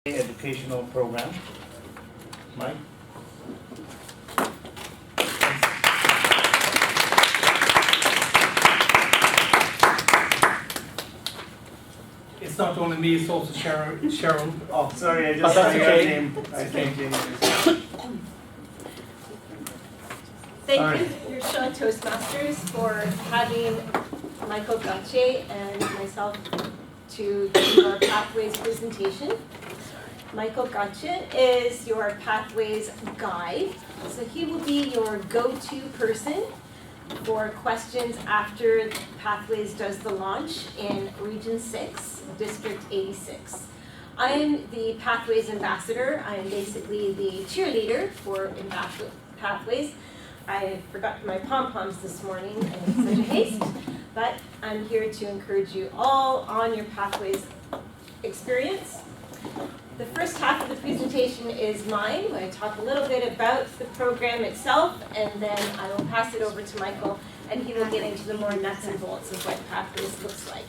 educational program. Mike? It's not only me, it's also Cheryl. Oh, sorry, I But just that's saw your okay. name. I think Thank you, your show Toastmasters, for having Mikael, Gatje, and myself to do our Pathways presentation. Mikael Gatje is your Pathways guide, so he will be your go-to person for questions after Pathways does the launch in Region 6, District 86. I'm the Pathways ambassador. I'm basically the cheerleader for Pathways. I forgot my pom-poms this morning in such a haste, but I'm here to encourage you all on your Pathways experience. The first half of the presentation is mine, where I talk a little bit about the program itself, and then I will pass it over to Mikael, and he will get into the more nuts and bolts of what Pathways looks like.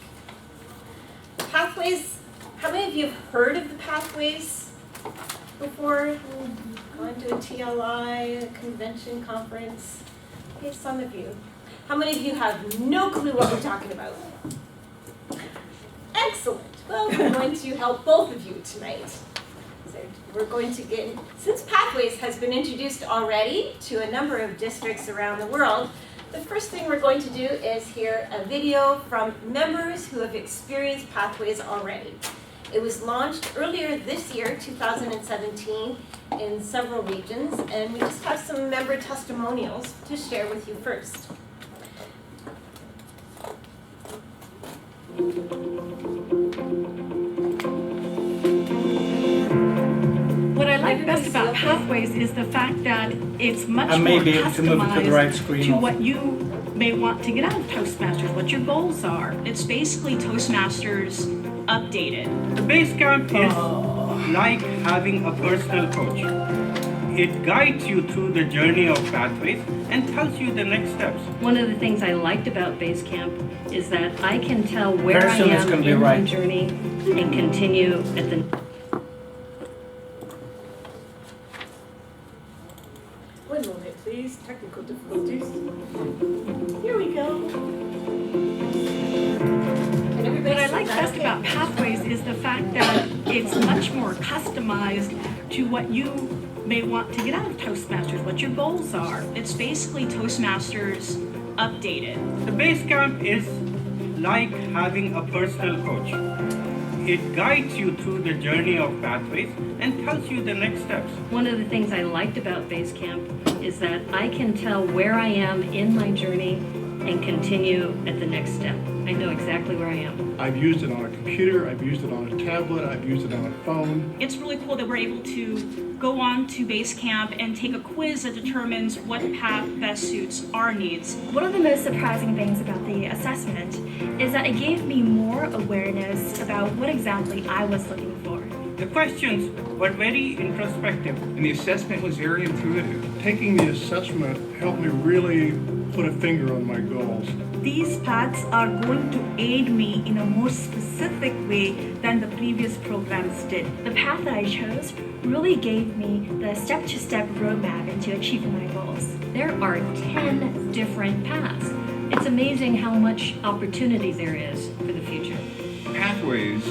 Pathways, how many of you have heard of the Pathways before? Gone to a TLI, a convention, conference? Okay, some of you. How many of you have no clue what we're talking about? Excellent. Well, we're going to help both of you tonight. So we're going to get, since Pathways has been introduced already to a number of districts around the world, the first thing we're going to do is hear a video from members who have experienced Pathways already. It was launched earlier this year, 2017, in several regions, and we just have some member testimonials to share with you first. What I like best about Pathways is the fact that it's much I more may be able to move it to the right customized screen to also. what you may want to get out of Toastmasters, what your goals are. It's basically Toastmasters updated. The Basecamp is like having a personal coach. It guides you through the journey of Pathways and tells you the next steps. One of the things I liked about Basecamp is that I can tell where Very I soon it's am gonna be in my right. journey and continue at the One moment, please. Technical difficulties. Here we go. And everybody What I see like that? best Okay. about Pathways is the fact that it's much more customized to what you may want to get out of Toastmasters, what your goals are. It's basically Toastmasters updated. The Basecamp is like having a personal coach. It guides you through the journey of Pathways and tells you the next steps. One of the things I liked about Basecamp is that I can tell where I am in my journey and continue at the next step. I know exactly where I am. I've used it on a computer, I've used it on a tablet, I've used it on a phone. It's really cool that we're able to go on to Basecamp and take a quiz that determines what path best suits our needs. One of the most surprising things about the assessment is that it gave me more awareness about what exactly I was looking for. The questions were very introspective. And the assessment was very intuitive. Taking the assessment helped me really put a finger on my goals. These paths are going to aid me in a more specific way than the previous programs did. The path that I chose really gave me the step-to-step roadmap into achieving my goals. There are 10 different paths. It's amazing how much opportunity there is for the future. Pathways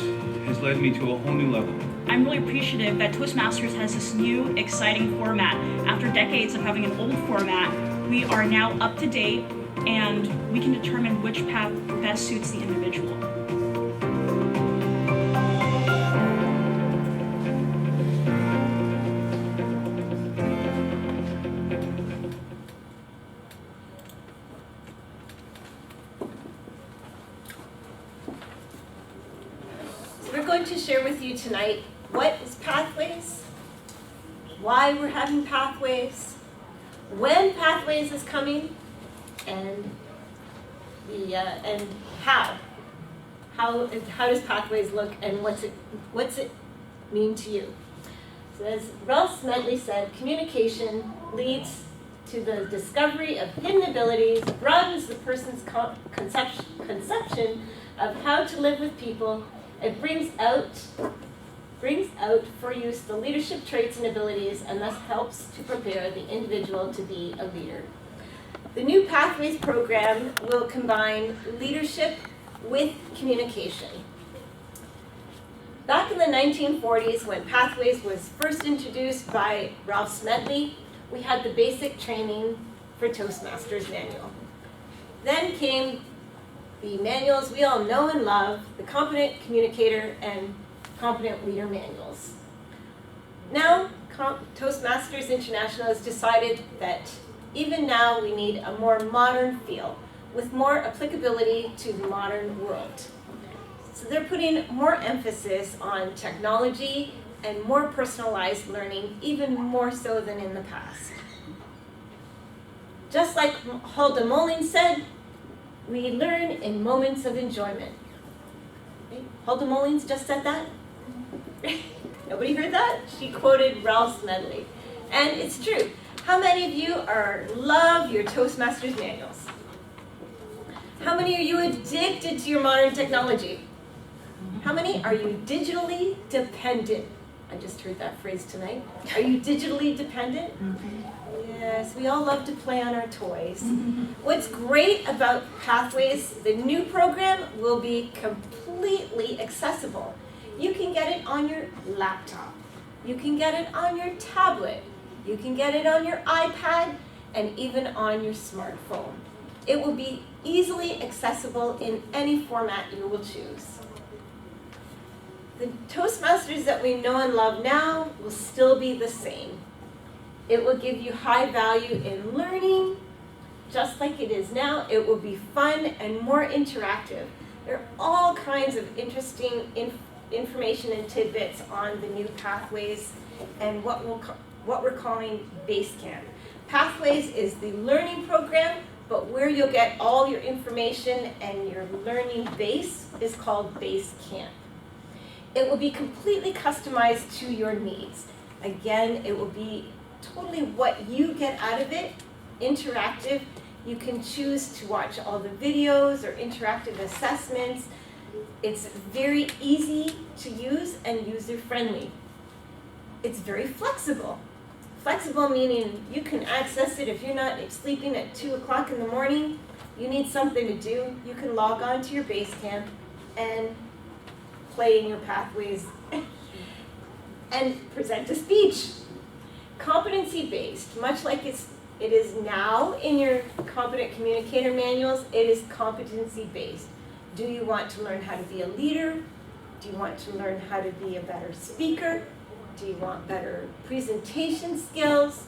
has led me to a whole new level. I'm really appreciative that Toastmasters has this new, exciting format. After decades of having an old format, we are now up to date and we can determine which path best suits the individual. So we're going to share with you tonight what is Pathways, why we're having Pathways, when Pathways is coming, and and how does Pathways look, and what's it mean to you? So as Ralph Smedley said, communication leads to the discovery of hidden abilities, broadens the person's conception, conception of how to live with people. It brings out brings out for use the leadership traits and abilities and thus helps to prepare the individual to be a leader. The new Pathways program will combine leadership with communication. Back in the 1940s, when Pathways was first introduced by Ralph Smedley, we had the basic training for Toastmasters manual. Then came the manuals we all know and love, the Competent Communicator and Competent Leader manuals. Now, Toastmasters International has decided that even now we need a more modern feel with more applicability to the modern world. So they're putting more emphasis on technology and more personalized learning, even more so than in the past. Just like Hulda Molin said, we learn in moments of enjoyment. Okay? Hulda Molins just said that? Nobody heard that? She quoted Ralph Smedley. And it's true. How many of you love your Toastmasters manuals? How many are you addicted to your modern technology? How many are you digitally dependent? I just heard that phrase tonight. Are you digitally dependent? Yes, we all love to play on our toys. What's great about Pathways, the new program will be completely accessible. You can get it on your laptop. You can get it on your tablet. You can get it on your iPad and even on your smartphone. It will be easily accessible in any format you will choose. The Toastmasters that we know and love now will still be the same. It will give you high value in learning, just like it is now. It will be fun and more interactive. There are all kinds of interesting information and tidbits on the new Pathways and what we're calling Basecamp. Pathways is the learning program, but where you'll get all your information and your learning base is called Basecamp. It will be completely customized to your needs. Again, it will be totally what you get out of it, interactive. You can choose to watch all the videos or interactive assessments. It's very easy to use and user-friendly. It's very flexible. Flexible meaning you can access it if you're not sleeping at 2 o'clock in the morning, you need something to do, you can log on to your Basecamp and play in your Pathways and present a speech. Competency-based, much like it is now in your Competent Communicator manuals, it is competency-based. Do you want to learn how to be a leader? Do you want to learn how to be a better speaker? Do you want better presentation skills?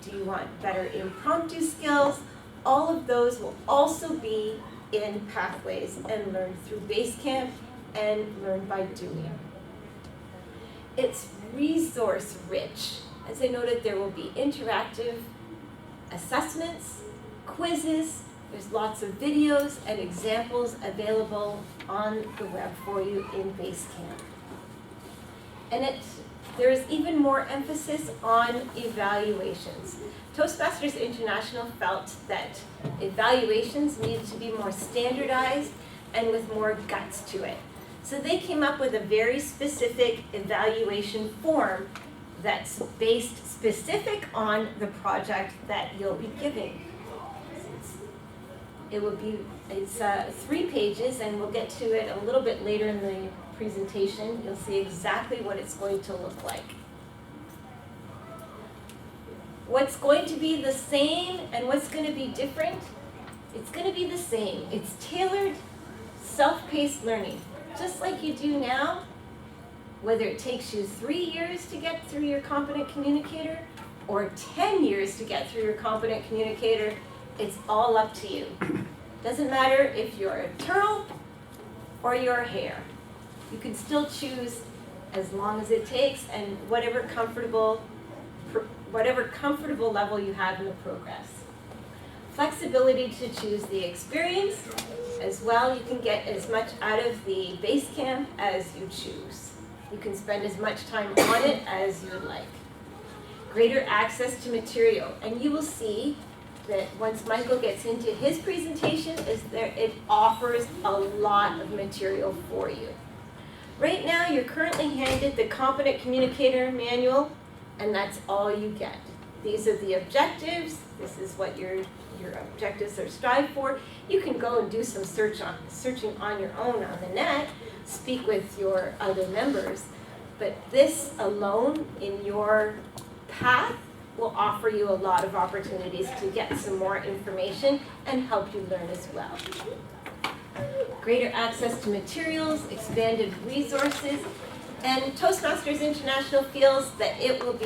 Do you want better impromptu skills? All of those will also be in Pathways and learned through Basecamp and learn by doing. It's resource rich. As I noted, there will be interactive assessments, quizzes, there's lots of videos and examples available on the web for you in Basecamp. And there is even more emphasis on evaluations. Toastmasters International felt that evaluations needed to be more standardized and with more guts to it. So they came up with a very specific evaluation form that's based specific on the project that you'll be giving. It's 3 pages, and we'll get to it a little bit later in the presentation. You'll see exactly what it's going to look like. What's going to be the same and what's going to be different? It's going to be the same. It's tailored, self-paced learning, just like you do now. Whether it takes you 3 years to get through your Competent Communicator or 10 years to get through your Competent Communicator, it's all up to you. Doesn't matter if you're a turtle or you're a hare. You can still choose as long as it takes and whatever comfortable level you have in the progress. Flexibility to choose the experience as well. You can get as much out of the Basecamp as you choose. You can spend as much time on it as you would like. Greater access to material, and you will see that once Michael gets into his presentation, it offers a lot of material for you. Right now, you're currently handed the Competent Communicator Manual, and that's all you get. These are the objectives. This is what your objectives are strived for. You can go and do some searching on your own on the net, speak with your other members, but this alone in your path will offer you a lot of opportunities to get some more information and help you learn as well. Greater access to materials, expanded resources, and Toastmasters International feels that it will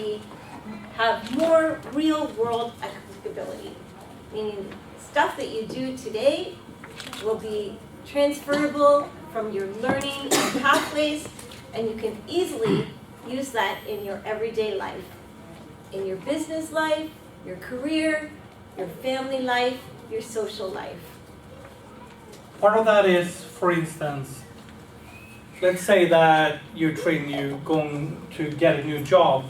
have more real-world applicability, meaning stuff that you do today will be transferable from your learning and pathways, and you can easily use that in your everyday life, in your business life, your career, your family life, your social life. Part of that is, for instance, let's say that you're going to get a new job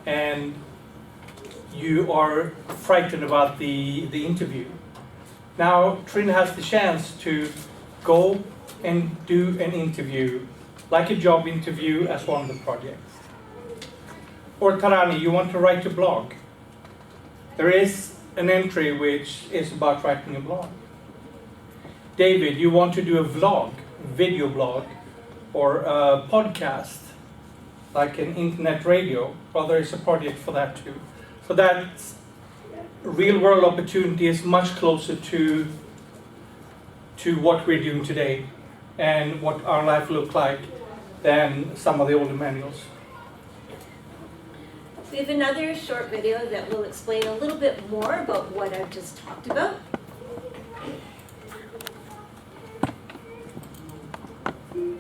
and you are frightened about the interview. Now, Trin has the chance to go and do an interview, like a job interview as one of the projects. Or Tarani, you want to write a blog. There is an entry which is about writing a blog. David, you want to do a vlog, video blog, or a podcast, like an internet radio. Well, there is a project for that too. So that real world opportunity is much closer to what we're doing today and what our life looks like than some of the older manuals. We have another short video that will explain a little bit more about what I've just talked about.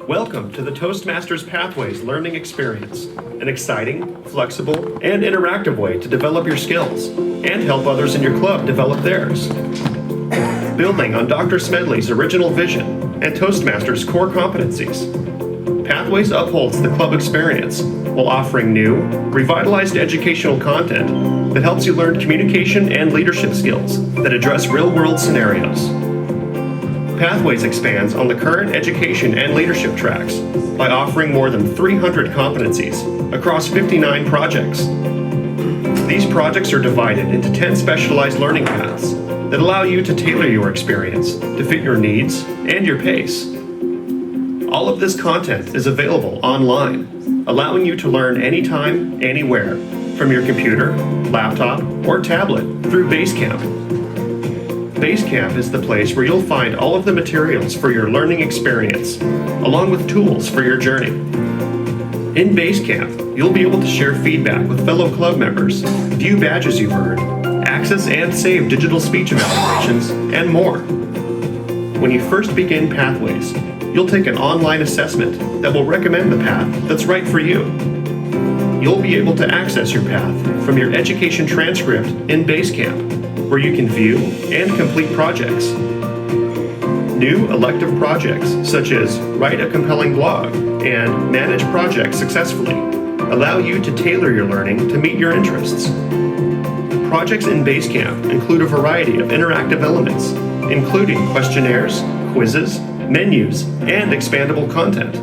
Welcome to the Toastmasters Pathways learning experience, an exciting, flexible, and interactive way to develop your skills and help others in your club develop theirs. Building on Dr. Smedley's original vision and Toastmasters' core competencies, Pathways upholds the club experience while offering new, revitalized educational content that helps you learn communication and leadership skills that address real-world scenarios. Pathways expands on the current education and leadership tracks by offering more than 300 competencies across 59 projects. These projects are divided into 10 specialized learning paths that allow you to tailor your experience to fit your needs and your pace. All of this content is available online, allowing you to learn anytime, anywhere, from your computer, laptop, or tablet through Basecamp. Basecamp is the place where you'll find all of the materials for your learning experience, along with tools for your journey. In Basecamp, you'll be able to share feedback with fellow club members, view badges you've earned, access and save digital speech evaluations, and more. When you first begin Pathways, you'll take an online assessment that will recommend the path that's right for you. You'll be able to access your path from your education transcript in Basecamp, where you can view and complete projects. New elective projects, such as write a compelling blog and manage projects successfully, allow you to tailor your learning to meet your interests. Projects in Basecamp include a variety of interactive elements, including questionnaires, quizzes, menus, and expandable content.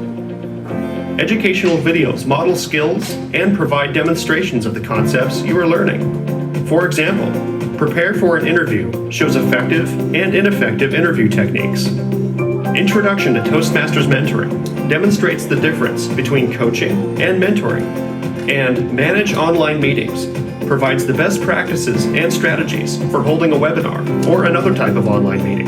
Educational videos model skills and provide demonstrations of the concepts you are learning. For example, Prepare for an Interview shows effective and ineffective interview techniques. Introduction to Toastmasters Mentoring demonstrates the difference between coaching and mentoring. And Manage Online Meetings provides the best practices and strategies for holding a webinar or another type of online meeting.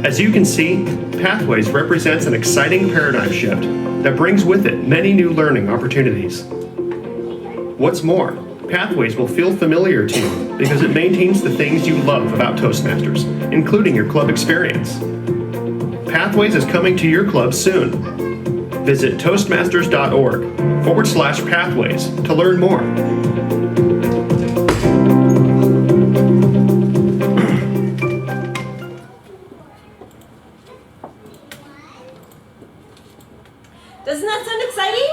As you can see, Pathways represents an exciting paradigm shift that brings with it many new learning opportunities. What's more, Pathways will feel familiar to you because it maintains the things you love about Toastmasters, including your club experience. Pathways is coming to your club soon. Visit toastmasters.org/pathways to learn more. Doesn't that sound exciting?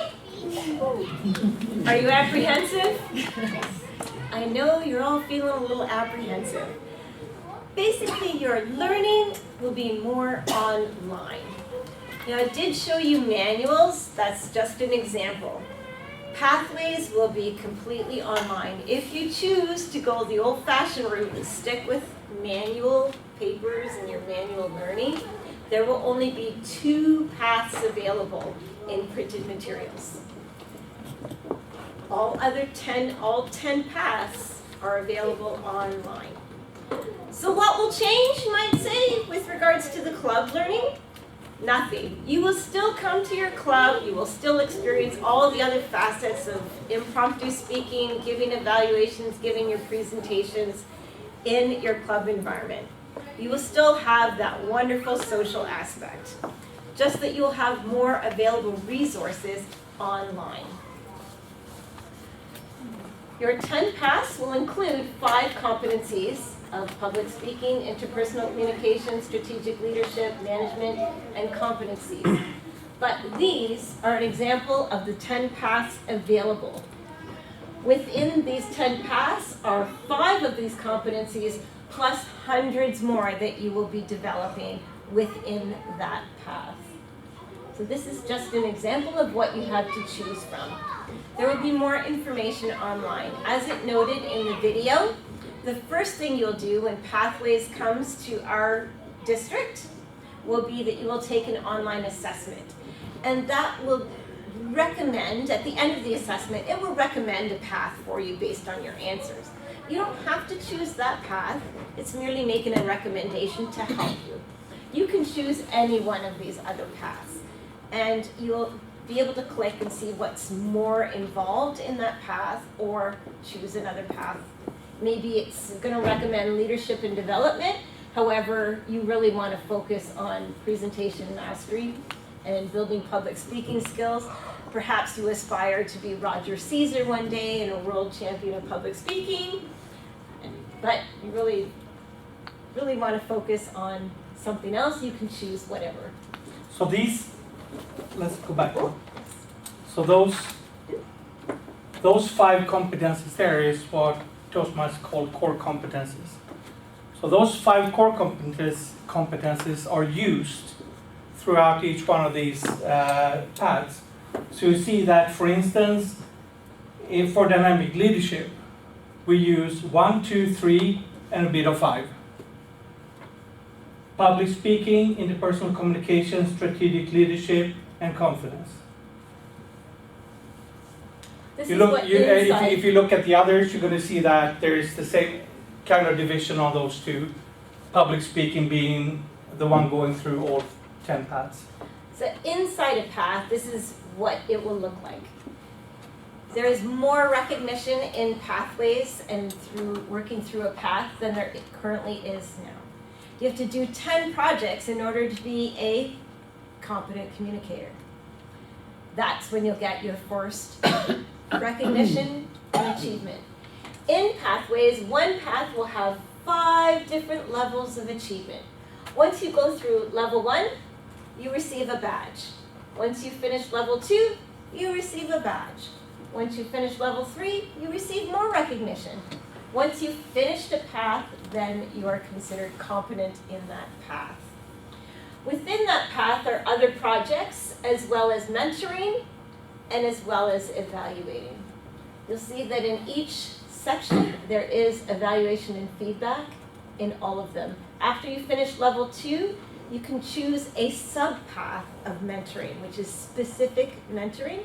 Are you apprehensive? I know you're all feeling a little apprehensive. Basically, your learning will be more online. Now, I did show you manuals. That's just an example. Pathways will be completely online. If you choose to go the old-fashioned route and stick with manual papers and your manual learning, there will only be 2 paths available in printed materials. All 10 paths are available online. So what will change, you might say, with regards to the club learning? Nothing. You will still come to your club, you will still experience all the other facets of impromptu speaking, giving evaluations, giving your presentations in your club environment. You will still have that wonderful social aspect, just that you will have more available resources online. Your 10 paths will include 5 competencies of public speaking, interpersonal communication, strategic leadership, management, and competencies. But these are an example of the 10 paths available. Within these 10 paths are 5 of these competencies plus hundreds more that you will be developing within that path. So this is just an example of what you have to choose from. There will be more information online. As it noted in the video, the first thing you'll do when Pathways comes to our district will be that you will take an online assessment. And that will recommend, at the end of the assessment, it will recommend a path for you based on your answers. You don't have to choose that path. It's merely making a recommendation to help you. You can choose any one of these other paths. And you'll be able to click and see what's more involved in that path or choose another path. Maybe it's going to recommend leadership and development. However, you really want to focus on presentation mastery and building public speaking skills. Perhaps you aspire to be Roger Caesar one day and a world champion of public speaking. But you really want to focus on something else. You can choose whatever. So these, let's go back. So those 5 competencies there is what Toastmasters call core competencies. So those 5 core competencies are used throughout each one of these paths. So you see that, for instance, for dynamic leadership, we use 1, 2, 3, and a bit of 5. Public speaking, interpersonal communication, strategic leadership, and confidence. If you look at the others, you're going to see that there is the same kind of division on those 2. Public speaking being the one going through all 10 paths. So inside a path, this is what it will look like. There is more recognition in Pathways and through working through a path than there currently is now. You have to do 10 projects in order to be a competent communicator. That's when you'll get your first recognition and achievement. In Pathways, one path will have 5 different levels of achievement. Once you go through level 1, you receive a badge. Once you finish level 2, you receive a badge. Once you finish level 3, you receive more recognition. Once you've finished a path, then you are considered competent in that path. Within that path are other projects, as well as mentoring, and as well as evaluating. You'll see that in each section, there is evaluation and feedback in all of them. After you finish level 2, you can choose a sub-path of mentoring, which is specific mentoring,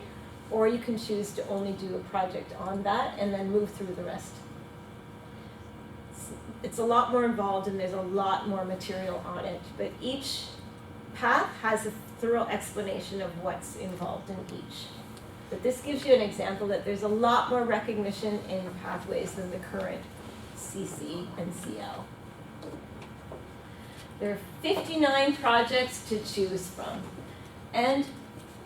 or you can choose to only do a project on that and then move through the rest. It's a lot more involved and there's a lot more material on it, but each path has a thorough explanation of what's involved in each. But this gives you an example that there's a lot more recognition in Pathways than the current CC and CL. There are 59 projects to choose from, and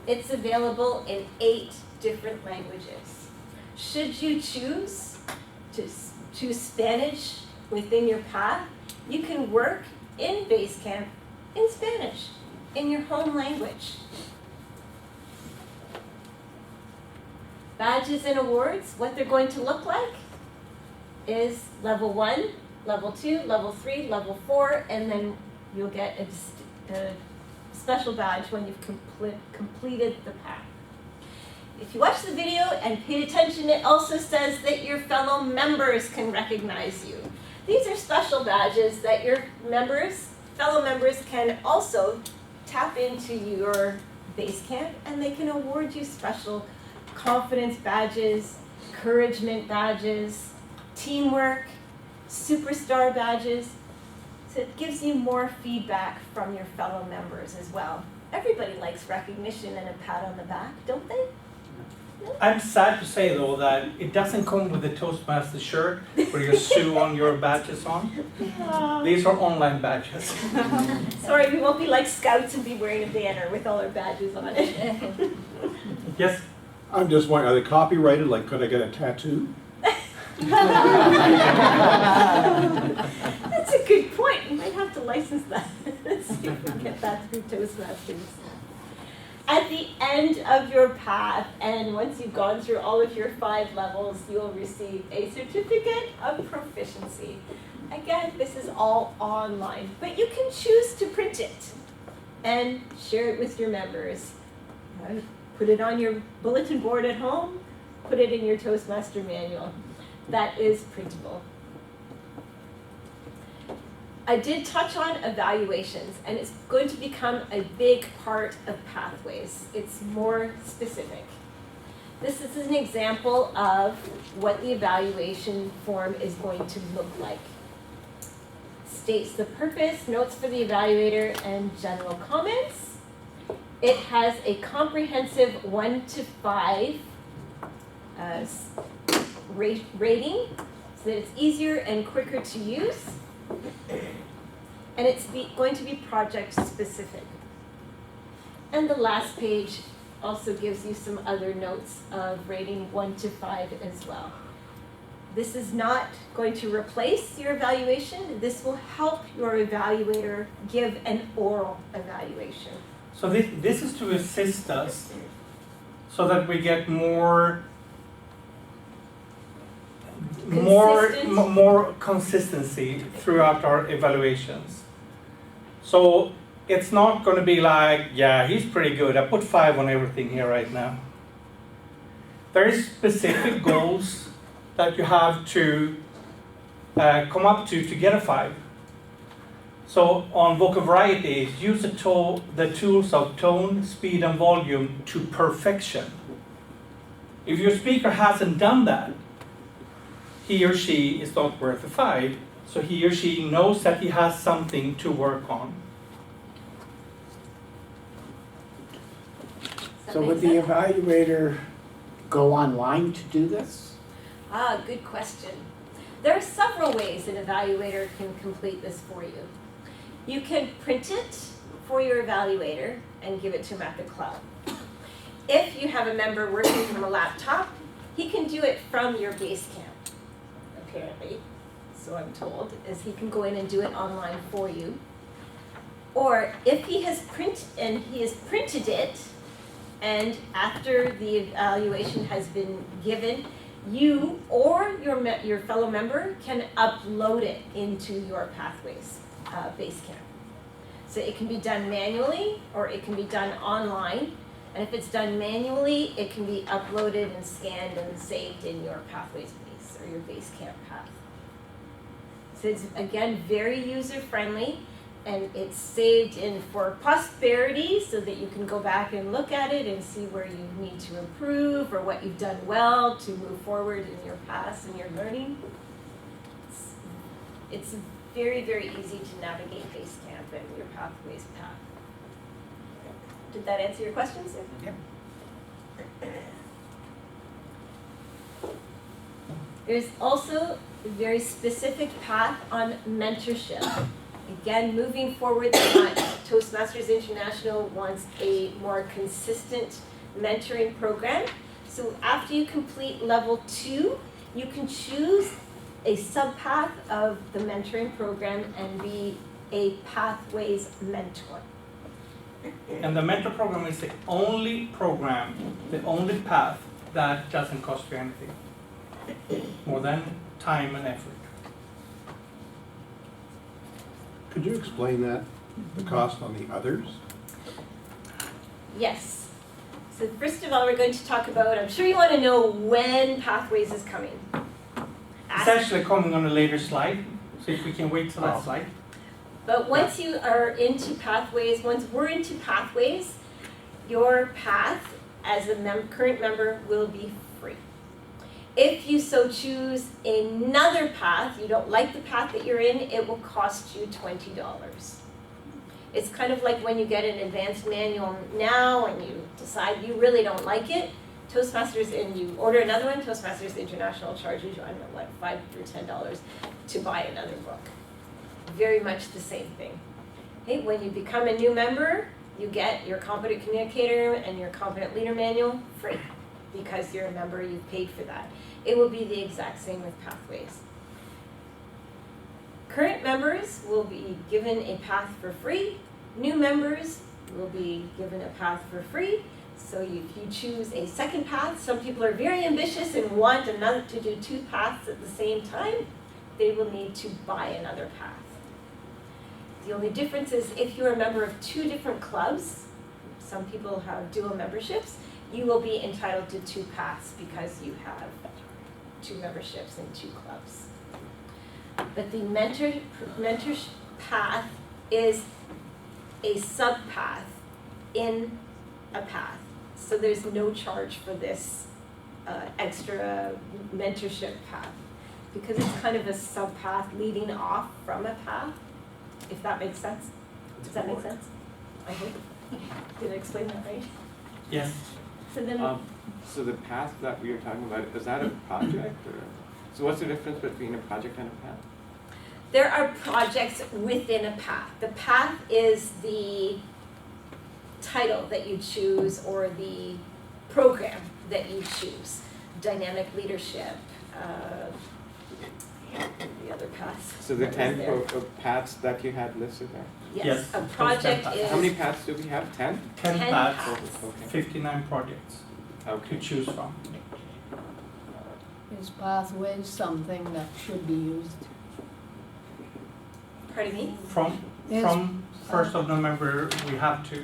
it's available in 8 different languages. Should you choose to choose Spanish within your path, you can work in Basecamp in Spanish, in your home language. Badges and awards, what they're going to look like is level 1, level 2, level 3, level 4, and then you'll get a special badge when you've completed the path. If you watch the video and paid attention, it also says that your fellow members can recognize you. These are special badges that your fellow members can also tap into your base camp, and they can award you special confidence badges, encouragement badges, teamwork, superstar badges. So it gives you more feedback from your fellow members as well. Everybody likes recognition and a pat on the back, don't they? No? I'm sad to say though that it doesn't come with the Toastmaster shirt where you sew on your badges on. These are online badges. Sorry, we won't be like scouts and be wearing a banner with all our badges on it. Yes? I'm just wondering, are they copyrighted? Like, could I get a tattoo? That's a good point. You might have to license that. Let's see if we can get that through Toastmasters. At the end of your path, and once you've gone through all of your 5 levels, you'll receive a certificate of proficiency. Again, this is all online, but you can choose to print it and share it with your members. Put it on your bulletin board at home, put it in your Toastmaster manual. That is printable. I did touch on evaluations, and it's going to become a big part of Pathways. It's more specific. This is an example of what the evaluation form is going to look like. States the purpose, notes for the evaluator, and general comments. It has a comprehensive 1 to 5 rating, so that it's easier and quicker to use. And it's going to be project specific. And the last page also gives you some other notes of rating 1 to 5 as well. This is not going to replace your evaluation. This will help your evaluator give an oral evaluation. So this is to assist us so that we get more consistency throughout our evaluations. So it's not going to be like, yeah, he's pretty good. I put 5 on everything here right now. There is specific goals that you have to come up to get a 5. So on vocal varieties, use the tools of tone, speed, and volume to perfection. If your speaker hasn't done that, he or she is not worth a 5, so he or she knows that he has something to work on. So would the evaluator go online to do this? Good question. There are several ways an evaluator can complete this for you. You can print it for your evaluator and give it to him at the club. If you have a member working from a laptop, he can do it from your base camp. Apparently, so I'm told, is he can go in and do it online for you. Or if he has printed it, and after the evaluation has been given, you or your fellow member can upload it into your Pathways base camp. So it can be done manually or it can be done online. And if it's done manually, it can be uploaded and scanned and saved in your Pathways base or your base camp path. So it's, again, very user-friendly, and it's saved in for posterity so that you can go back and look at it and see where you need to improve or what you've done well to move forward in your paths and your learning. It's very, very easy to navigate base camp and your Pathways path. Did that answer your questions? Yeah. There's also a very specific path on mentorship. Again, moving forward, Toastmasters International wants a more consistent mentoring program. So after you complete level 2, you can choose a subpath of the mentoring program and be a Pathways mentor. And the mentor program is the only path that doesn't cost you anything more than time and effort. Could you explain that, the cost on the others? Yes. So first of all, we're going to talk about, I'm sure you want to know when Pathways is coming. It's actually coming on a later slide, so if we can wait till that slide. But once you are into Pathways, once we're into Pathways, your path as a current member will be free. If you so choose another path, you don't like the path that you're in, it will cost you $20. It's kind of like when you get an advanced manual now and you decide you really don't like it, Toastmasters, and you order another one, Toastmasters International charges you, I don't know what, $5 or $10 to buy another book. Very much the same thing. Okay, when you become a new member, you get your Competent Communicator and your Competent Leader Manual free because you're a member, you've paid for that. It will be the exact same with Pathways. Current members will be given a path for free. New members will be given a path for free. So if you choose a second path, some people are very ambitious and want to do 2 paths at the same time, they will need to buy another path. The only difference is if you're a member of 2 different clubs, some people have dual memberships, you will be entitled to 2 paths because you have 2 memberships in 2 clubs. But the mentorship path is a sub-path in a path. So there's no charge for this extra mentorship path because it's kind of a sub-path leading off from a path, if that makes sense. Does that make sense? I hope. Did I explain that right? Yes. So then, so the path that we were talking about, is that a project? Or? So what's the difference between a project and a path? there are projects within a path. The path is the title that you choose or the program that you choose. Dynamic leadership, the other paths. So the 10 paths that you had listed there? Yes, a project is... How many paths do we have? 10? 10 paths, Okay. 59 projects to choose from. Is Pathways something that should be used? Pardon me? From 1st of November, we have to,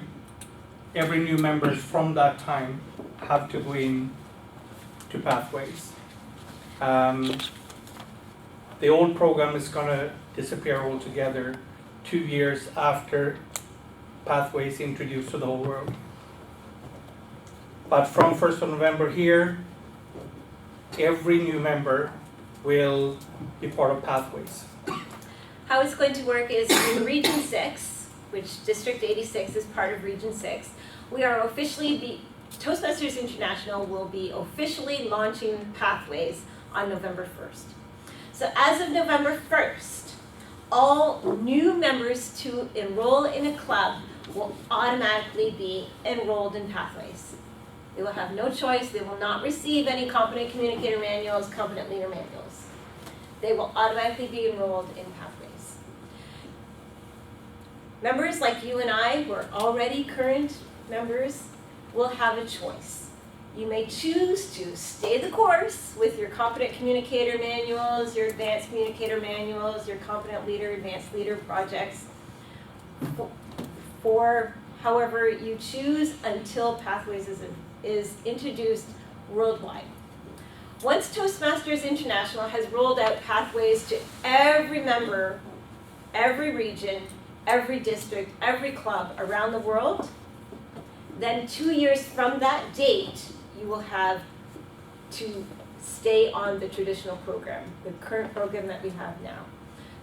every new member from that time have to go in to Pathways. The old program is gonna disappear altogether 2 years after Pathways introduced to the whole world. But from 1st of November here, every new member will be part of Pathways. How it's going to work is in Region 6, which District 86 is part of Region 6, we are officially, Toastmasters International will be officially launching Pathways on November 1st. So as of November 1st, all new members to enroll in a club will automatically be enrolled in Pathways. They will have no choice. They will not receive any competent communicator manuals, competent leader manuals. They will automatically be enrolled in Pathways. Members like you and I, who are already current members, will have a choice. You may choose to stay the course with your competent communicator manuals, your advanced communicator manuals, your competent leader, advanced leader projects, for however you choose until Pathways is introduced worldwide. Once Toastmasters International has rolled out Pathways to every member, every region, every district, every club around the world, then 2 years from that date, you will have to stay on the traditional program, the current program that we have now.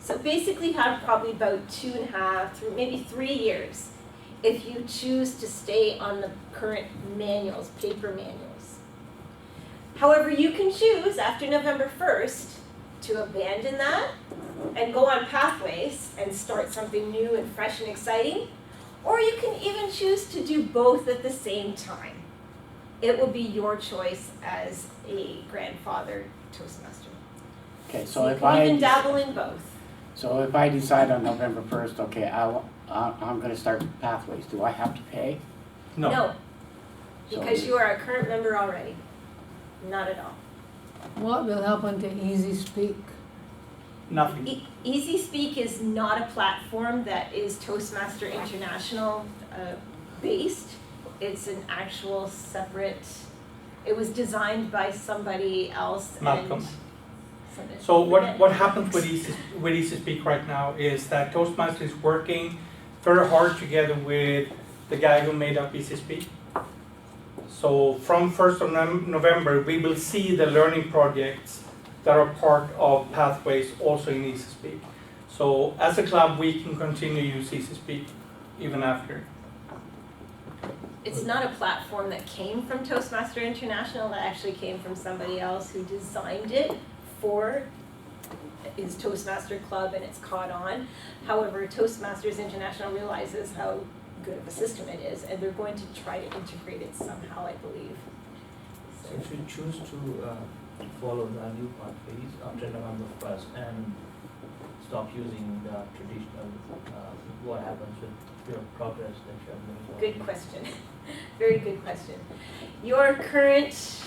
So basically you have probably about 2.5, maybe 3 years if you choose to stay on the current manuals, paper manuals. However, you can choose after November 1st to abandon that and go on Pathways and start something new and fresh and exciting, or you can even choose to do both at the same time. It will be your choice as a grandfather Toastmaster. Okay, so you if can even dabble in both. So if I decide on November 1st, okay, I'm going to start Pathways, do I have to pay? No, because you are a current member already. Not at all. What will happen to Easy Speak? Nothing. Easy Speak is not a platform that is Toastmaster International based. It's an actual separate, it was designed by somebody else. Malcolm. And So what happens with Easy Speak right now is that Toastmasters is working very hard together with the guy who made up Easy Speak. So from 1st of November, we will see the learning projects that are part of Pathways also in Easy Speak. So as a club, we can continue to use Easy Speak even after. it's not a platform that came from Toastmaster International, that actually came from somebody else who designed it for his Toastmaster club, and it's caught on. However, Toastmasters International realizes how good of a system it is, and they're going to try to integrate it somehow, I believe. So if you choose to follow the new pathways after November 1st and stop using the traditional, what happens with your progress that you are making? Good question. Very good question. Your current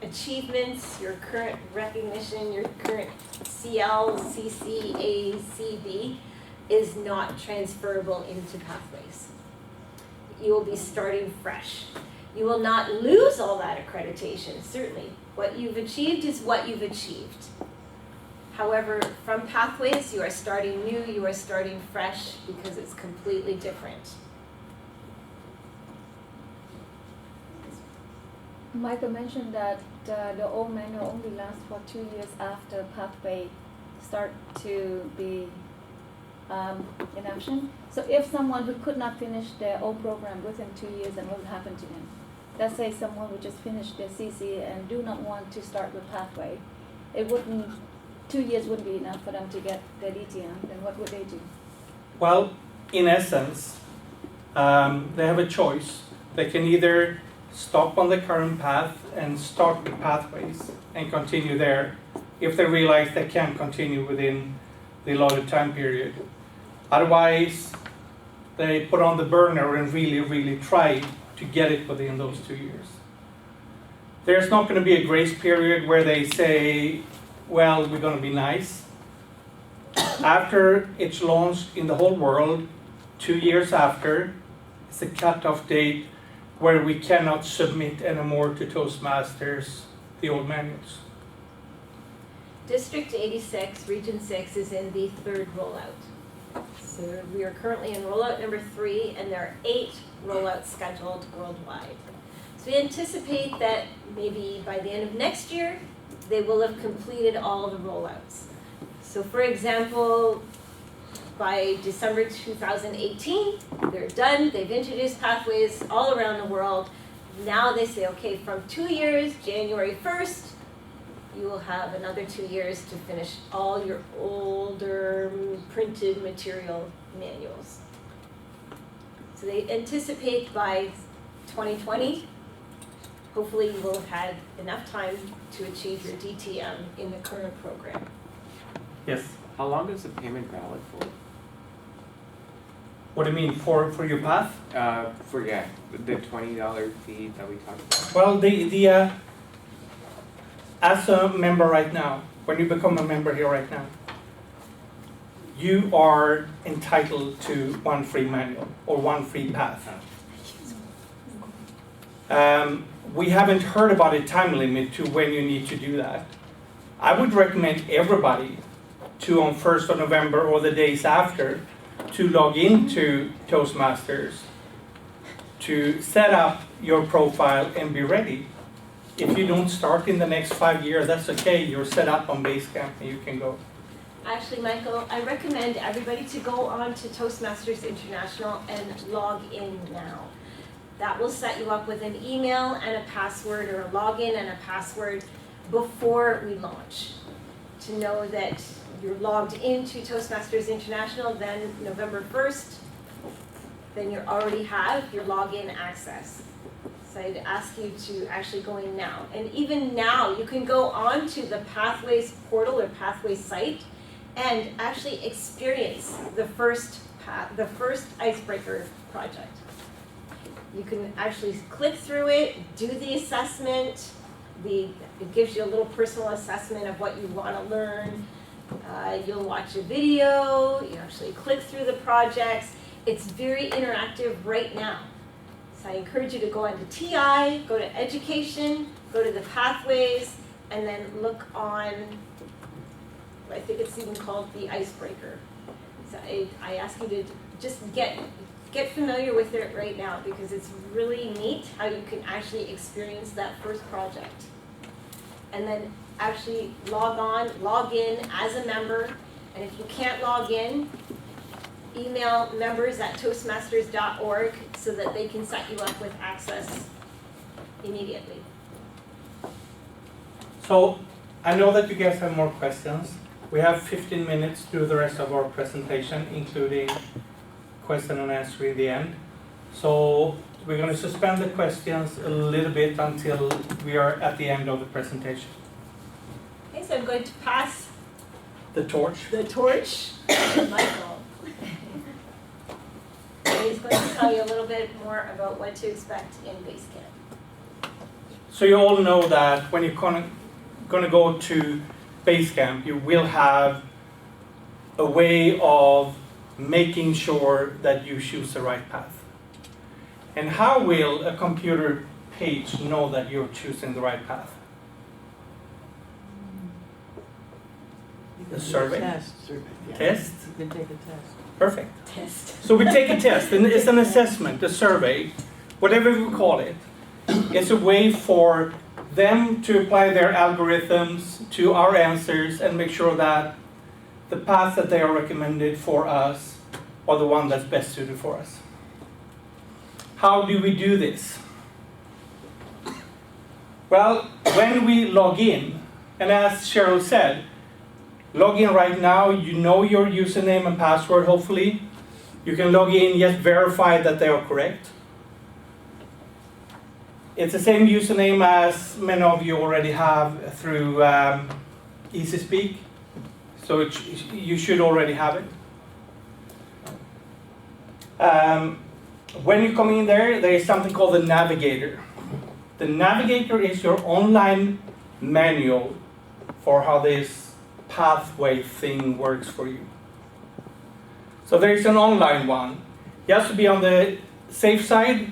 achievements, your current recognition, your current CL, CC, A, CB is not transferable into Pathways. You will be starting fresh. You will not lose all that accreditation, certainly. What you've achieved is what you've achieved. However, from Pathways, you are starting new, you are starting fresh, because it's completely different. Mikael mentioned that the old manual only lasts for 2 years after Pathway start to be in action. So if someone who could not finish their old program within 2 years, then what would happen to them? Let's say someone would just finish their CC and do not want to start with Pathway. It wouldn't, 2 years wouldn't be enough for them to get their DTM, then what would they do? Well, in essence, they have a choice. They can either stop on the current path and start with Pathways and continue there if they realize they can't continue within the allotted time period. Otherwise, they put on the burner and really try to get it within those 2 years. There's not going to be a grace period where they say, well, we're going to be nice. After it's launched in the whole world, 2 years after, it's a cutoff date where we cannot submit anymore to Toastmasters the old manuals. District 86, Region 6 is in the third rollout. So we are currently in rollout number 3, and there are 8 rollouts scheduled worldwide. So we anticipate that maybe by the end of next year, they will have completed all of the rollouts. So for example, by December 2018, they're done, they've introduced Pathways all around the world. Now they say, okay, from 2 years, January 1st, you will have another 2 years to finish all your older printed material manuals. So they anticipate by 2020, hopefully you will have had enough time to achieve your DTM in the current program. Yes. How long is the payment valid for? What do you mean, for your path? For the $20 fee that we talked about. Well, as a member right now, when you become a member here right now, you are entitled to 1 free manual or 1 free path. We haven't heard about a time limit to when you need to do that. I would recommend everybody to, on 1st of November or the days after, to log into Toastmasters, to set up your profile and be ready. If you don't start in the next 5 years, that's okay. You're set up on Basecamp and you can go. Actually, Michael, I recommend everybody to go on to Toastmasters International and log in now. That will set you up with an email and a password, or a login and a password before we launch, to know that you're logged into Toastmasters International. Then November 1st, then you already have your login access. So I'd ask you to actually go in now. And even now, you can go on to the Pathways portal or Pathways site and actually experience the first icebreaker project. You can actually click through it, do the assessment. It gives you a little personal assessment of what you want to learn. You'll watch a video, you actually click through the projects. It's very interactive right now. So I encourage you to go onto TI, go to education, go to the pathways, and then look on, I think it's even called the icebreaker. So I ask you to just get familiar with it right now, because it's really neat how you can actually experience that first project. And then actually log in as a member, and if you can't log in, email members@toastmasters.org so that they can set you up with access immediately. So I know that you guys have more questions. We have 15 minutes to do the rest of our presentation, including question and answer in the end. So we're going to suspend the questions a little bit until we are at the end of the presentation. Okay, so I'm going to pass the torch to Michael. He's going to tell you a little bit more about what to expect in Basecamp. So you all know that when you're going to go to Basecamp, you will have a way of making sure that you choose the right path. And how will a computer page know that you're choosing the right path? A survey? Test? You can take a test. Perfect. Test. So we take a test, and it's an assessment, a survey, whatever we call it. It's a way for them to apply their algorithms to our answers and make sure that the paths that they are recommended for us are the one that's best suited for us. How do we do this? Well, when we log in, and as Cheryl said, log in right now, you know your username and password, hopefully. You can log in, just verify that they are correct. It's the same username as many of you already have through EasySpeak, so you should already have it. When you come in there is something called the Navigator. The Navigator is your online manual for how this pathway thing works for you. So there is an online one. Just to be on the safe side,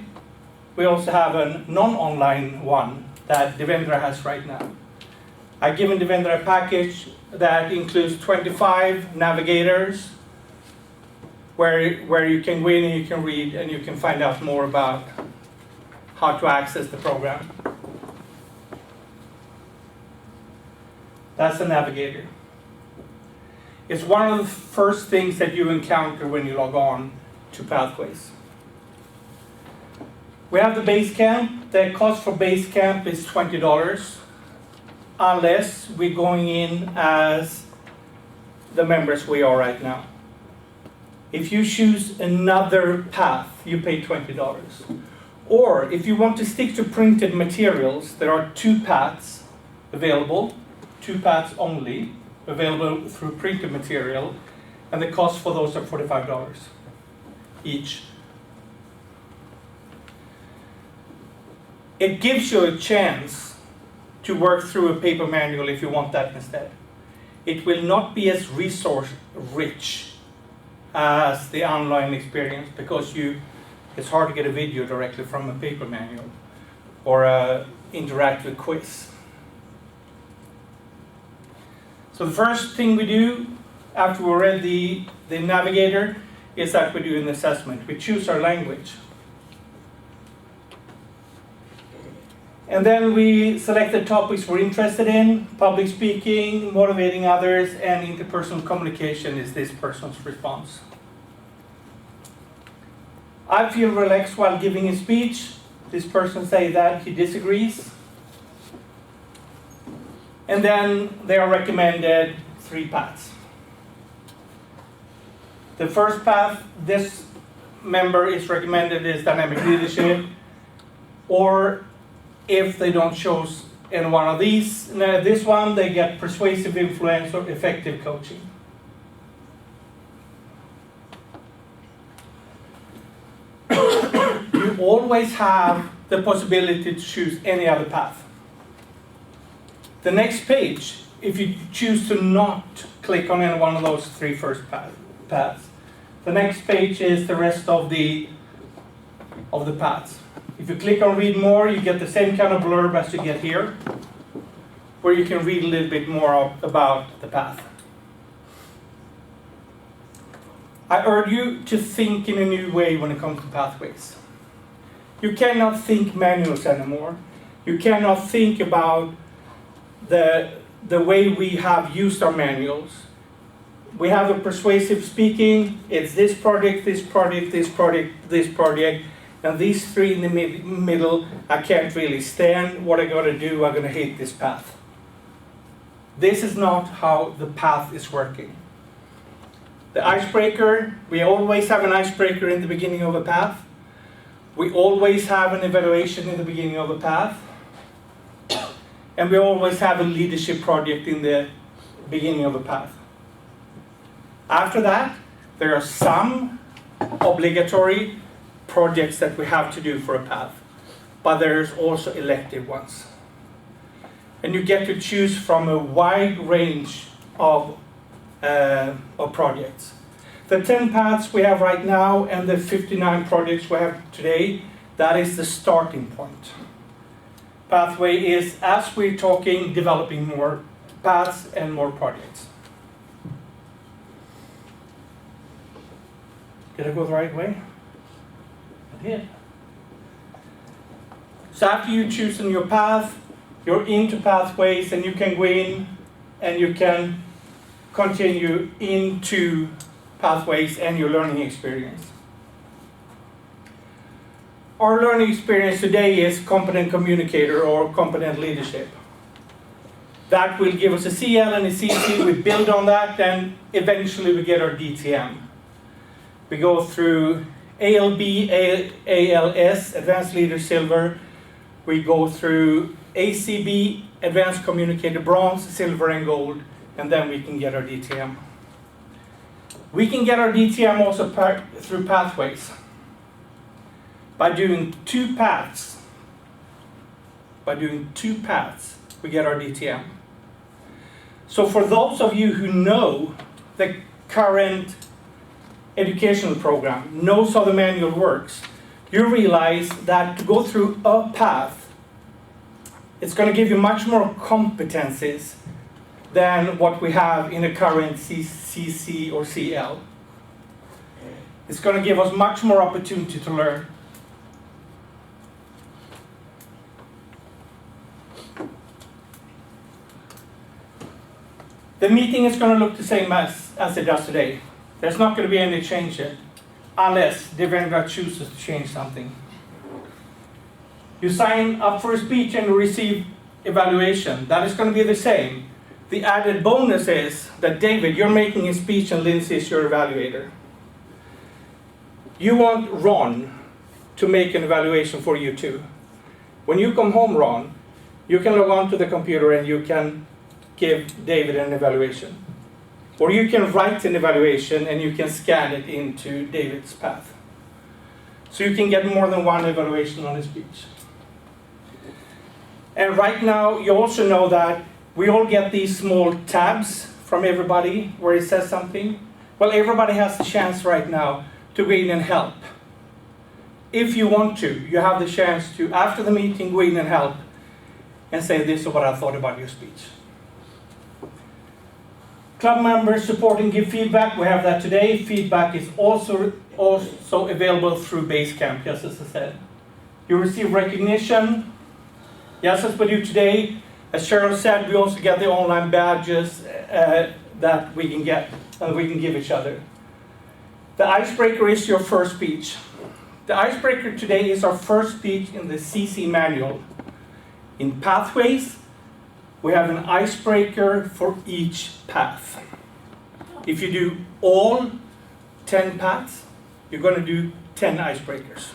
we also have a non-online one that Devendra has right now. I've given Devendra a package that includes 25 navigators where you can go in and you can read and you can find out more about how to access the program. That's the Navigator. It's one of the first things that you encounter when you log on to Pathways. We have the Basecamp. The cost for Basecamp is $20, unless we're going in as the members we are right now. If you choose another path, you pay $20. Or if you want to stick to printed materials, there are two paths available, two paths only, available through printed material, and the cost for those are $45 each. It gives you a chance to work through a paper manual if you want that instead. It will not be as resource rich as the online experience because it's hard to get a video directly from a paper manual or an interactive quiz. So the first thing we do after we read the Navigator is that we do an assessment. We choose our language. And then we select the topics we're interested in. Public speaking, motivating others, and interpersonal communication is this person's response. I feel relaxed while giving a speech. This person says that he disagrees. And then they are recommended 3 paths. The first path this member is recommended is dynamic leadership, or if they don't choose any one of these, this one, they get persuasive influence or effective coaching. You always have the possibility to choose any other path. The next page, if you choose to not click on any one of those 3 first paths, the next page is the rest of the paths. If you click on read more, you get the same kind of blurb as you get here, where you can read a little bit more about the path. I urge you to think in a new way when it comes to pathways. You cannot think manuals anymore. You cannot think about the way we have used our manuals. We have a persuasive speaking. It's this project, this project, this project, this project, and these three in the middle, I can't really stand. What I gotta do, I'm gonna hate this path. This is not how the path is working. The icebreaker, we always have an icebreaker in the beginning of a path. We always have an evaluation in the beginning of a path. And we always have a leadership project in the beginning of a path. After that, there are some obligatory projects that we have to do for a path, but there's also elective ones. And you get to choose from a wide range of projects. The 10 paths we have right now and the 59 projects we have today, that is the starting point. Pathway is, as we're talking, developing more paths and more projects. Did I go the right way? I did. So after you've chosen your path, you're into pathways, and you can go in and you can continue into pathways and your learning experience. Our learning experience today is competent communicator or competent leadership. That will give us a CL and a CC. We build on that, and eventually we get our DTM. We go through ALB, ALS, Advanced Leader Silver. We go through ACB, Advanced Communicator Bronze, Silver, and Gold, and then we can get our DTM. We can get our DTM also through pathways. By doing two paths, we get our DTM. So for those of you who know the current educational program, knows how the manual works, you realize that to go through a path, it's going to give you much more competencies than what we have in a current CC or CL. It's going to give us much more opportunity to learn. The meeting is going to look the same as it does today. There's not going to be any change yet, unless the vendor chooses to change something. You sign up for a speech and receive evaluation. That is going to be the same. The added bonus is that David, you're making a speech and Lindsay is your evaluator. You want Ron to make an evaluation for you too. When you come home, Ron, you can log on to the computer and you can give David an evaluation. Or you can write an evaluation and you can scan it into David's path. So you can get more than one evaluation on a speech. And right now, you also know that we all get these small tabs from everybody where it says something. Well, everybody has the chance right now to go in and help. If you want to, you have the chance to, after the meeting, go in and help and say, this is what I thought about your speech. Club members support and give feedback. We have that today. Feedback is also available through Basecamp, just as I said. You receive recognition, just as we do today. As Cheryl said, we also get the online badges that we can get and we can give each other. The icebreaker is your first speech. The icebreaker today is our first speech in the CC manual. In Pathways, we have an icebreaker for each path. If you do all 10 paths, you're going to do 10 icebreakers.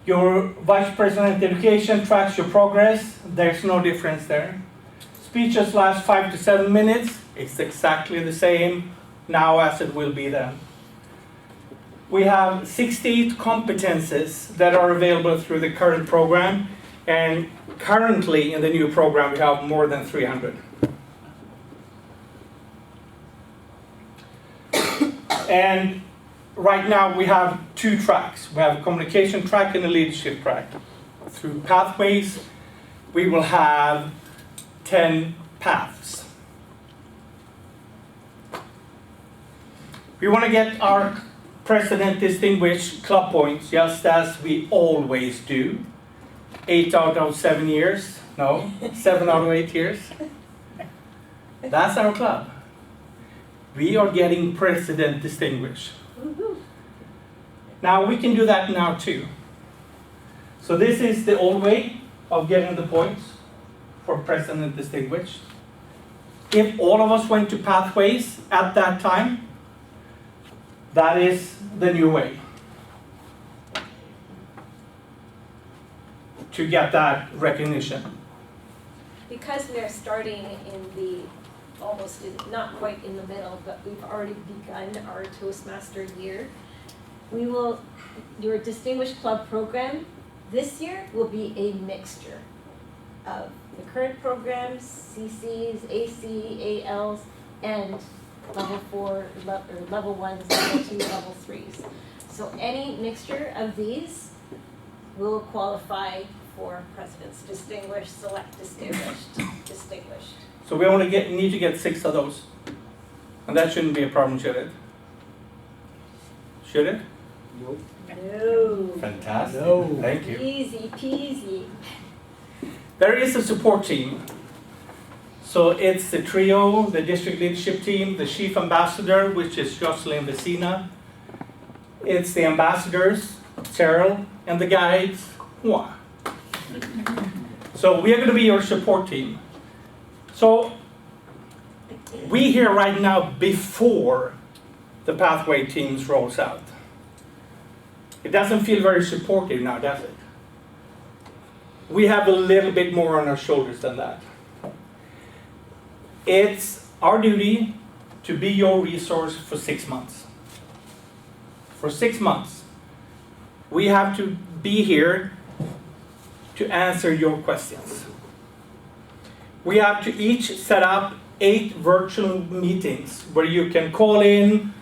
Your Vice President Education tracks your progress. There's no difference there. Speeches last 5 to 7 minutes. It's exactly the same now as it will be then. We have 68 competences that are available through the current program, and currently in the new program we have more than 300. And right now we have 2 tracks. We have a communication track and a leadership track. Through Pathways, we will have 10 paths. We want to get our President Distinguished Club points, just as we always do. 8 out of 7 years. No, 7 out of 8 years. That's our club. We are getting President Distinguished. Now we can do that now too. So this is the old way of getting the points for President Distinguished. If all of us went to Pathways at that time, that is the new way to get that recognition. Because we are starting in the not quite in the middle, but we've already begun our Toastmaster year. Your Distinguished Club program this year will be a mixture of the current programs, CCs, AC, ALs, and level 4, or level 1s, level 2, level 3s. So any mixture of these will qualify for President's Distinguished, Select Distinguished, Distinguished. So we only need to get 6 of those. And that shouldn't be a problem, should it? Should it? Nope. No. Fantastic. No. Thank you. Easy peasy. There is a support team. So it's the trio, the district leadership team, the chief ambassador, which is Jocelyn Vecina. It's the ambassadors, Cheryl, and the guides, Hua. So we are going to be your support team. So we here right now before the Pathway teams rolls out. It doesn't feel very supportive now, does it? We have a little bit more on our shoulders than that. It's our duty to be your resource for 6 months. For 6 months, we have to be here to answer your questions. We have to each set up 8 virtual meetings where you can call in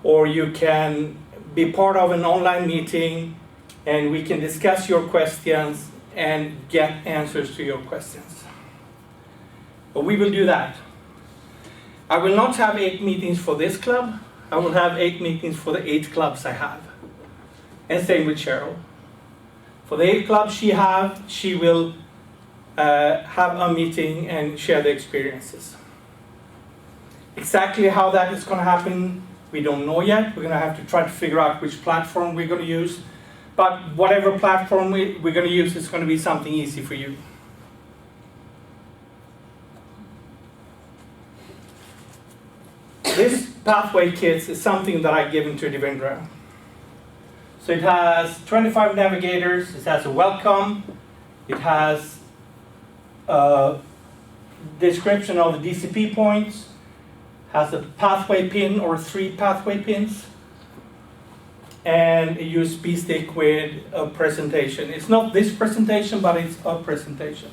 or you can be part of an online meeting and we can discuss your questions and get answers to your questions. But we will do that. I will not have 8 meetings for this club. I will have 8 meetings for the 8 clubs I have. And same with Cheryl. For the 8 clubs she will have a meeting and share the experiences. Exactly how that is going to happen, we don't know yet. We're going to have to try to figure out which platform we're going to use. But whatever platform we're going to use is going to be something easy for you. This Pathway Kits is something that I give into Devendra. So it has 25 navigators, it has a welcome, it has a description of the DCP points, has a pathway pin or 3 pathway pins, and a USB stick with a presentation. It's not this presentation, but it's a presentation.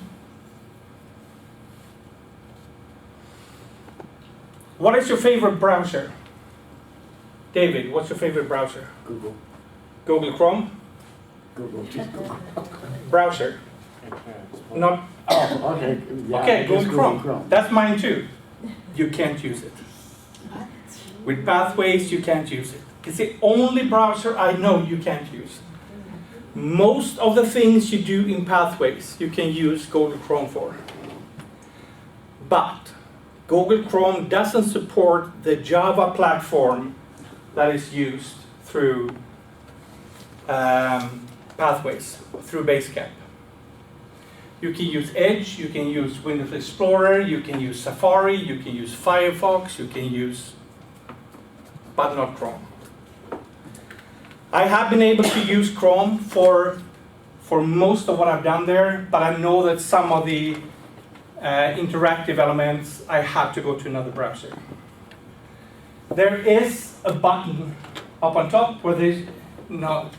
What is your favorite browser? David, what's your favorite browser? Google. Google Chrome? Google. Browser. Not. Oh, okay. Yeah, okay, Google Chrome. That's mine too. You can't use it. With Pathways, you can't use it. It's the only browser I know you can't use. Most of the things you do in Pathways, you can use Google Chrome for. But Google Chrome doesn't support the Java platform that is used through Pathways, through Basecamp. You can use Edge, you can use Windows Explorer, you can use Safari, you can use Firefox, you can use, but not Chrome. I have been able to use Chrome for most of what I've done there, but I know that some of the interactive elements, I have to go to another browser. There is a button up on top where there's, now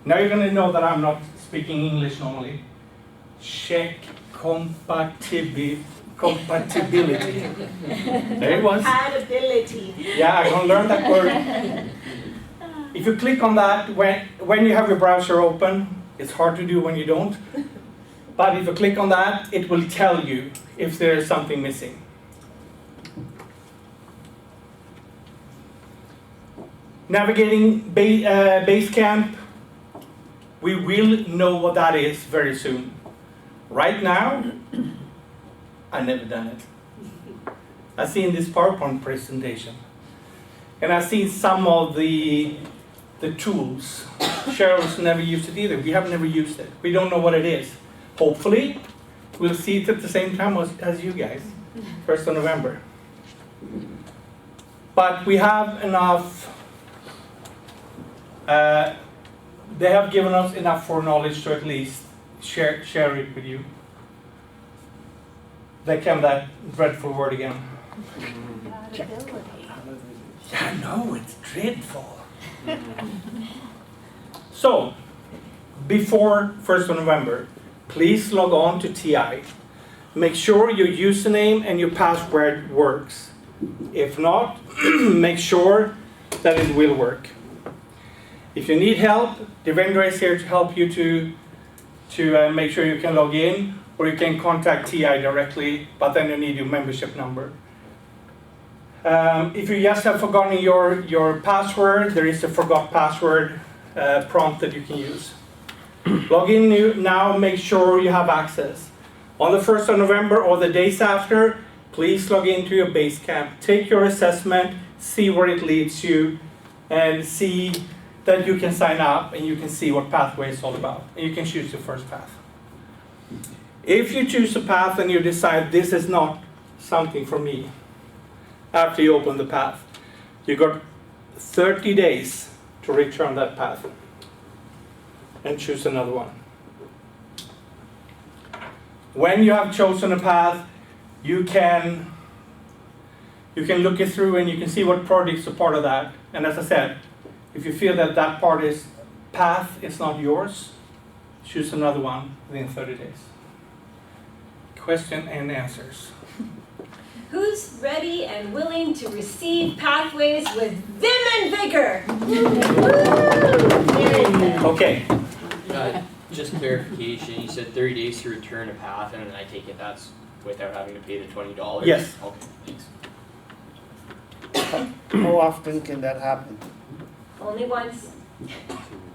you're going to know that I'm not speaking English normally. Check compatibility. Compatibility. There it was. Compatibility. Yeah, I can learn that word. If you click on that, when you have your browser open, it's hard to do when you don't. But if you click on that, it will tell you if there is something missing. Navigating Basecamp, we will know what that is very soon. Right now, I've never done it. I've seen this PowerPoint presentation, and I've seen some of the tools. Cheryl's never used it either. We have never used it. We don't know what it is. Hopefully, we'll see it at the same time as you guys, 1st of November. But we have enough, they have given us enough foreknowledge to at least share it with you. There came that dreadful word again. Yeah, I know, it's dreadful. So, before 1st of November, please log on to TI. Make sure your username and your password works. If not, make sure that it will work. If you need help, the vendor is here to help you to make sure you can log in, or you can contact TI directly, but then you need your membership number. If you just have forgotten your password, there is a forgot password prompt that you can use. Log in now, make sure you have access. On the 1st of November or the days after, please log into your Basecamp. Take your assessment, see where it leads you, and see that you can sign up and you can see what pathway is all about. And you can choose the first path. If you choose a path and you decide this is not something for me, after you open the path, you got 30 days to return that path and choose another one. When you have chosen a path, you can look it through and you can see what projects are part of that. And as I said, if you feel that that path is not yours, choose another one within 30 days. Question and answers. Who's ready and willing to receive pathways with vim and vigor? Okay. Just clarification, you said 30 days to return a path, and I take it that's without having to pay the $20? Yes. Okay, thanks. How often can that happen? Only once.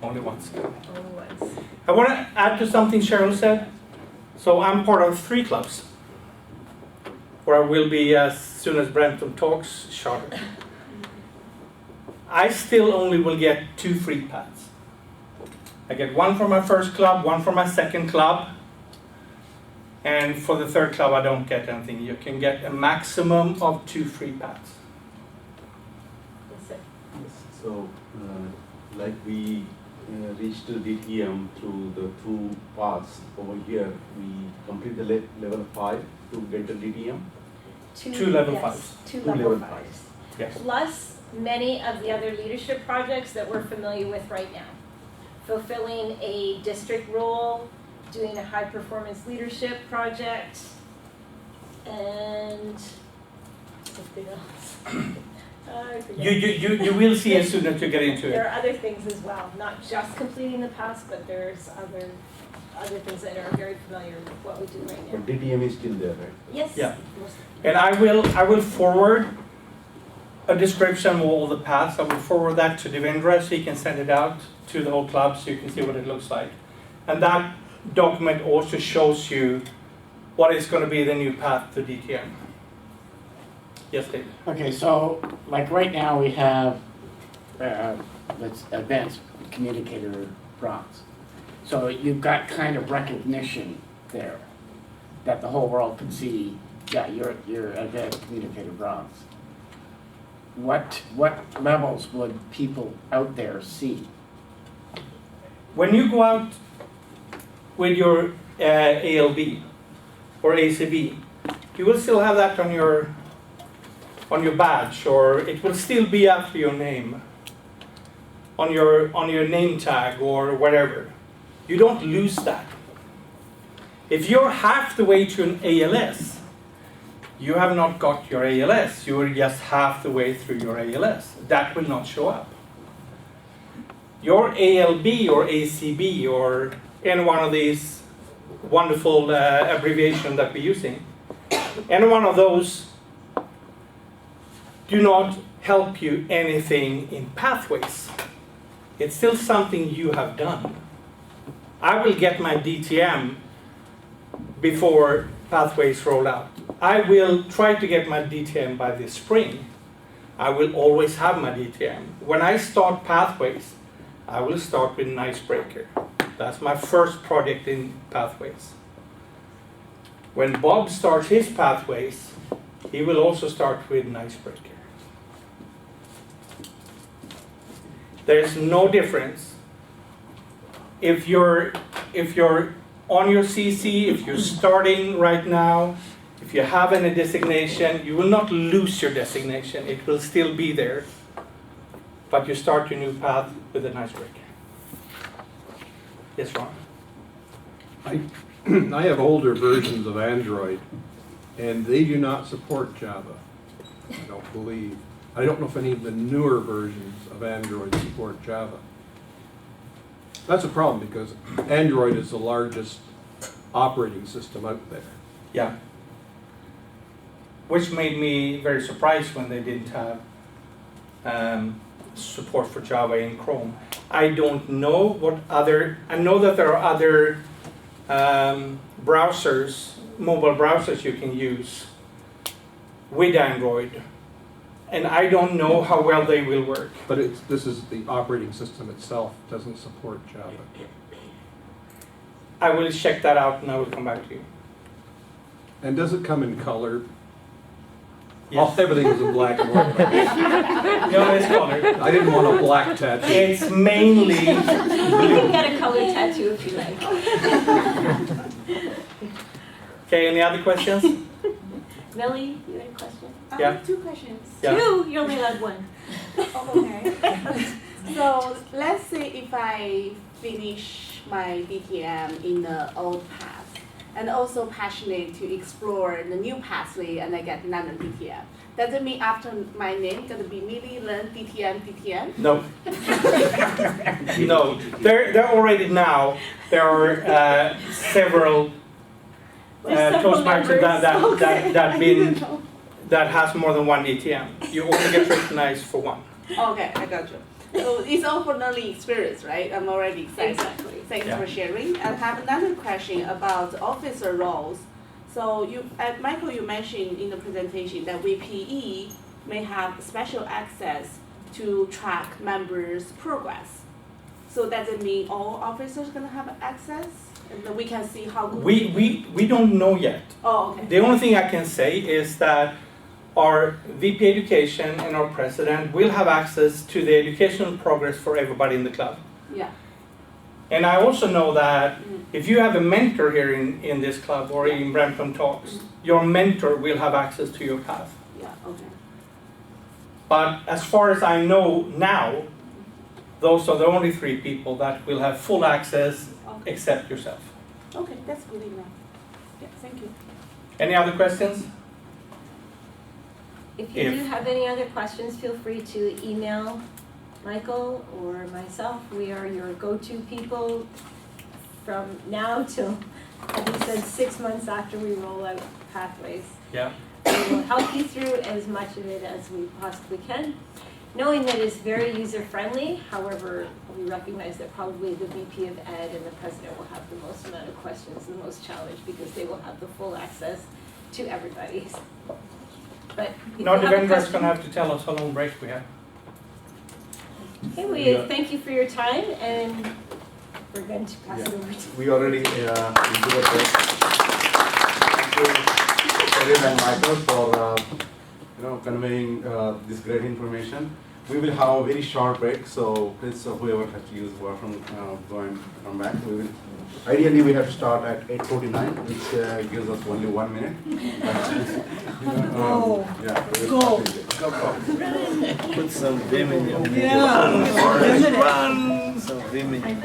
Only once. Only once. I want to add to something Cheryl said. So I'm part of 3 clubs, where I will be as soon as Brenton talks, shorter. I still only will get 2 free paths. I get one for my first club, one for my second club, and for the 3rd club I don't get anything. You can get a maximum of 2 free paths. So, like we reached DTM through the 2 paths over here, we complete the level 5 to get the DTM? 2 level 5s. Yes, 2 level 5s. Yes. Plus many of the other leadership projects that we're familiar with right now. Fulfilling a district role, doing a high performance leadership project, and something else. I forget. You will see as soon as you get into it. There are other things as well, not just completing the pass, but there's other things that are very familiar with what we do right now. But DTM is still there, right? Yes. Yeah. And I will forward a description of all the paths. I will forward that to Devendra so he can send it out to the whole club so you can see what it looks like. And that document also shows you what is going to be the new path to DTM. Yes, David. Okay, so like right now we have let's advanced communicator bronze. So you've got kind of recognition there that the whole world can see. Yeah, you're advanced communicator bronze. What levels would people out there see? When you go out with your ALB or ACB, you will still have that on your badge, or it will still be after your name, on your name tag or whatever. You don't lose that. If you're half the way to an ALS, you have not got your ALS, you are just half the way through your ALS. That will not show up. Your ALB or ACB or any one of these wonderful abbreviations that we're using, any one of those do not help you anything in pathways. It's still something you have done. I will get my DTM before pathways roll out. I will try to get my DTM by this spring. I will always have my DTM. When I start pathways, I will start with an icebreaker. That's my first project in pathways. When Bob starts his pathways, he will also start with an icebreaker. There's no difference. If you're on your CC, if you're starting right now, if you have any designation, you will not lose your designation. It will still be there. But you start your new path with an icebreaker. Yes, Ron? I have older versions of Android, and they do not support Java. I don't believe. I don't know if any of the newer versions of Android support Java. That's a problem because Android is the largest operating system out there. Yeah. Which made me very surprised when they didn't have support for Java in Chrome. I don't know what other, I know that there are other browsers, mobile browsers you can use with Android. And I don't know how well they will work. But this is the operating system itself doesn't support Java. I will check that out and I will come back to you. And does it come in color? Yes. Oh, everything is in black and white. No, it's colored. I didn't want a black tattoo. It's mainly You can get a color tattoo if you like. Okay, any other questions? Millie, you had a question? Yeah. 2 questions. Yeah. 2? You only had 1. Oh, okay. So let's say if I finish my DTM in the old path and also passionate to explore the new pathway and I get another DTM. Does it mean after my name gonna be Millie Learn DTM? No. No. They're already now. There are several Toastmasters that has more than 1 DTM. You only get recognized for 1. Okay, I got you. So it's all for learning experience, right? I'm already excited. Exactly. Thanks for sharing. And I have another question about officer roles. So Michael, you mentioned in the presentation that VPE may have special access to track members' progress. So does it mean all officers gonna have access? And then we can see how good We don't know yet. Oh, okay. The only thing I can say is that our VP Education and our president will have access to the educational progress for everybody in the club. Yeah. And I also know that if you have a mentor here in this club or in Brampton Talks, your mentor will have access to your path. Yeah, okay. But as far as I know now, those are the only 3 people that will have full access except yourself. Okay, that's good enough. Yeah, thank you. Any other questions? If you do have any other questions, feel free to email Michael or myself. We are your go-to people from now till, as he said, 6 months after we roll out pathways. Yeah. We will help you through as much of it as we possibly can, knowing that it's very user-friendly. However, we recognize that probably the VP of Ed and the president will have the most amount of questions, the most challenge, because they will have the full access to everybody's. But if Now you the have a vendor's question- going to have to tell us how long break we have. Okay, we thank you for your time, and we're going to pass it over to. We already into the break. Thank you, Sheryl and Michael, for conveying this great information. We will have a very short break, so please, whoever has to use the washroom, go and come back. Ideally, we have to start at 8:49, which gives us only 1 minute. Yeah, Go. Put some vim in your Yeah. Run! Some vim in your